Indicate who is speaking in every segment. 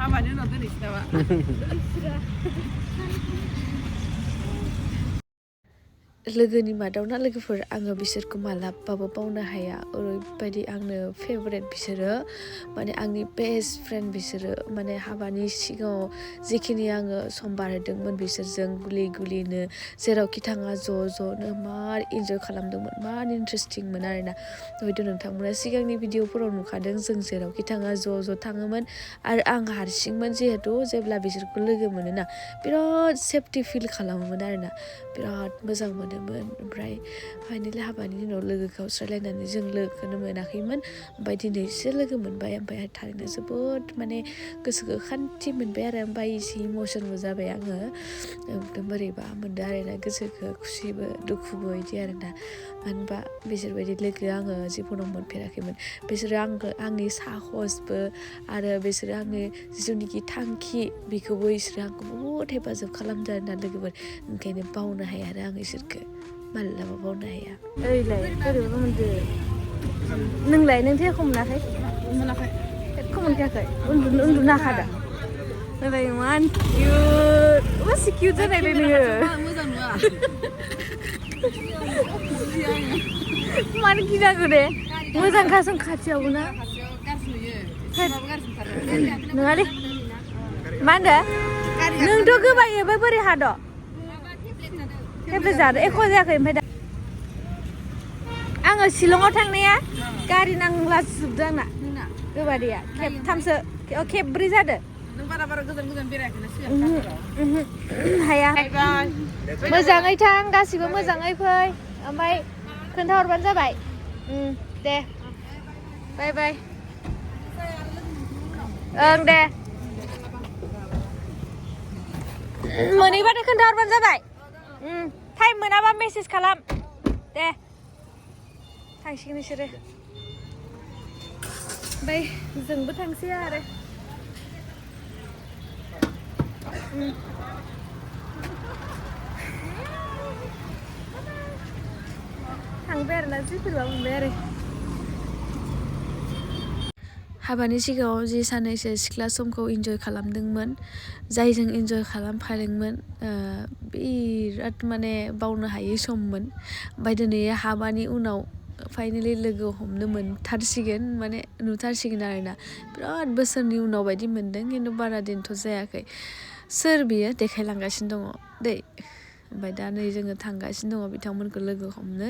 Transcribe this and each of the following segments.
Speaker 1: हाबानि उनाव दोनैसै नामा
Speaker 2: लोगोनि मादावना लोगोफोर आङो बिसोरखौ मालाबाबो बावनो हाया ओरैबायदि आंनो फेभरेट बिसोरो माने आंनि बेस्ट फ्रेन्ड बिसोरो माने हाबानि सिगाङाव जिखिनि आङो सम बारहोदोंमोन बिसोरजों गुलि गुलिनो जेरावखि थाङा ज'-ज'नो मार इन्जय खालामदोंमोन मार इन्टारेस्टिंमोन आरोना हयथ' नोंथांमोना सिगांनि भिडिअफोराव नुखादों जों जेरावखि थाङा ज'-ज' थाङोमोन आरो आं हारसिंमोन जिहेतु जेब्ला बिसोरखौ लोगो मोनोना बिराद सेफटि फिल खालामोमोन आरोना बिराद मोजां मोनोमोन ओमफ्राय फाइनालि हाबानि उनाव लोगो गावस्रालायनानै जों लोगोखौनो मोनाखैमोन ओमफ्राय दिनैसो लोगो मोनबाय ओमफ्राय थारैनो जोबोद माने गोसोखौ खान्थि मोनबाय आरो ओमफ्राय एसे इमसनबो जाबाय आङो एकदम बोरैबा मोनदों आरोना गोसोखौ खुसिबो दुखुबो बिदि आरोना मानो होनबा बिसोरबायदि लोगो आङो जिबनाव मोनफेराखैमोन बिसोरो आंनि साहसबो आरो बिसोरो आंनि जिथुनिखि थांखि बेखौबो बिसोरो आंखौ बहुद हेफाजाब खालामदों आरोना लोगोफोर ओंखायनो बावनो हाया आरो आं इसोरखौ मालाबा बावनो हाया ओइलाय बोरैबा मोनदो नोंलाय नों थेखौ मोनाखै
Speaker 1: मोनाखै
Speaker 2: थेखौ मोनखायाखै उन्दुनो हाखादों ओरै इमान किउट मासि किउट जानायलै नोङो
Speaker 1: मोजां नुवा
Speaker 2: मानो गिनांगौ दे मोजांखा जों खाथियावबो ना नङा दे मा होनदो नोंथ' गोबायो ओमफ्राय बोरै हाद' टेब्लेट जादो एख' जायाखै ओमफ्राय दा आङो शिलंआव थांनाया गारि नांलाजोबदों आंना गोबादैया खेबथामसो खेबब्रै जादो
Speaker 1: नों बारा गोजान बेरायाखैना सिगां
Speaker 2: हाया मोजाङै थां गासिबो मोजाङै फै ओमफ्राय खोन्थाहरबानो जाबाय दे बाय बाय ओं दे मोनहैबाथाय खोन्थाहरबानो जाबाय टाइम मोनाबा मेसेज खालाम दे थांसिगोन बिसोरो ओमफ्राय जोंबो थांसै आरो थांबाय आरोना जिफोरबा मोनबाय आरो हाबानि सिगाङाव जि सानैसो सिख्ला समखौ इन्जय खालामदोंमोन जायजों इन्जय खालामफादोंमोन बिराद माने बावनो हायै सममोन ओमफ्राय दिनै हाबानि उनाव फाइनालि लोगो हमनो मोनथारसिगोन माने नुथारसिगोन आरोना बिराद बोसोरनि उनाव बायदि मोनदों खिन्थु बारा दिनथ' जायाखै सोर बियो देखायलांगासिनो दङ दै ओमफ्राय दा नै जोङो थांगासिनो दङ बिथांमोनखौ लोगो हमनो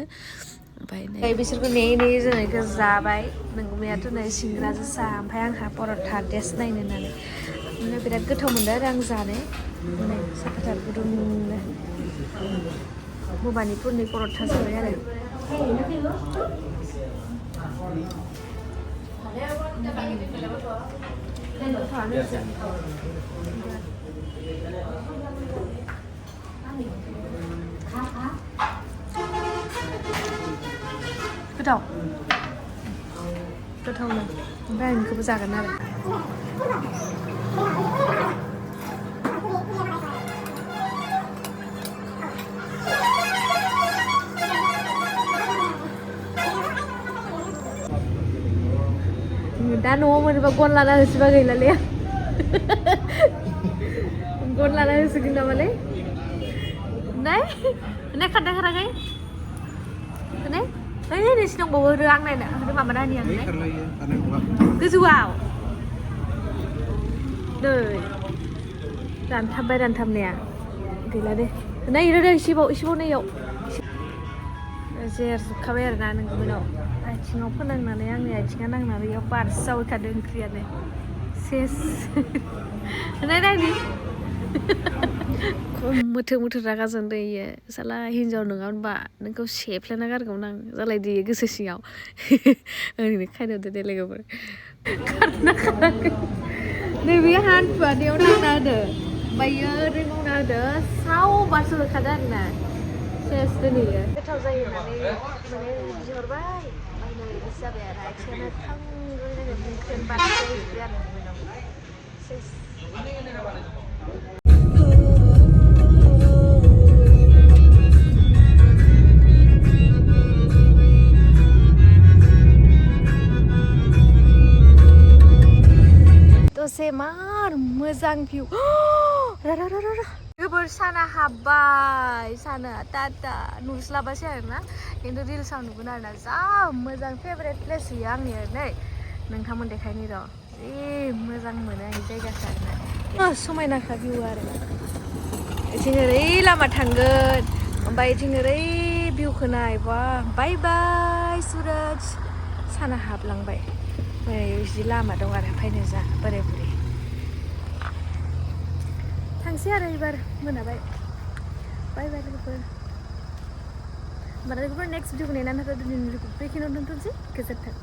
Speaker 2: ओमफ्राय बिसोरखौ नेयै नेयै जों बेखौ जाबाय नोंगुमैयाथ' नै सिंग्राजों सा ओमफ्राय आंहा पर'था टेस्ट नायनो होननानै ओमफ्राय बिराद गोथाव मोनदों आरो आं जानो माने साखाथार गुदुंनो भबानिपुरनि पर'था जाबाय आरो गोथावनो ओमफ्राय आं बेखौबो जागोन आरो दा न'आव मोनोबा गन लाना होसोबा गैलालै गन लाना होसोगोन नामालै नाय खोन्थाखाराखै नै नोंसि दंबावो आं नायनो माबाना होनि आं गोजौआव नै रानथाबनाया गैला दे नै रोदो इसेबाव नैयाव जेरजोबखाबाय आरोना नोंगुमैनाव आथिङाव फोनांनानै आंनि आथिङा नांनानै बेयाव बारसावैखादों ओंख्रियानो सेस नायनि खम मोथो रागा जोंदो इयो साला हिन्जाव नङा होनबा नोंखौ सेफ्लेना गारगौमोन आं जालायदो इयो गोसो सिङाव ओरैनो खायदावदो दे लोगोफोर खारना खाराखै नैबे हान्थुआनियाव नांना होदो ओमफ्राय इयो ओरै मावना होदो साव बारस'होखादो आरोना सेस दोनैयो गोथाव जायो होननानै माने बिहरबाय बायनानै गोसो जाबाय आरो आथिङानो थांग्रोय जागोन ओंख्रियानो बारस'हैजोब्बाय आरो नोंगुमैनाव सेस फारसे मार मोजां भिउ गोबोर साना हाबबाय साना टाटा नुस्लाबासै आरोना खिन्थु रिल्सआव नुगोन आरोना जा मोजां फेभरेट प्लेस होयो आंनि नै नोंथांमोन देखायनि र' जि मोजां मोनो आं जायगाखौ आरोना समायनाखा भिउआ आरोना इथिं ओरै लामा थांगोन ओमफ्राय इथिं ओरै भिउखौ नाय बा बाय बाय सुरज साना हाबलांबाय जि लामा दं आरो फैनो जा बोराय बुरै थांसै आरो एबार मोनाबाय बाय बाय लोगोफोर होमबा लोगोफोर नेक्स्ट भिडिअखौ नेनानै थादो दिनैनि भिडिअखौ बेखिनियावनो दोनथ'नोसै गोजोन्थों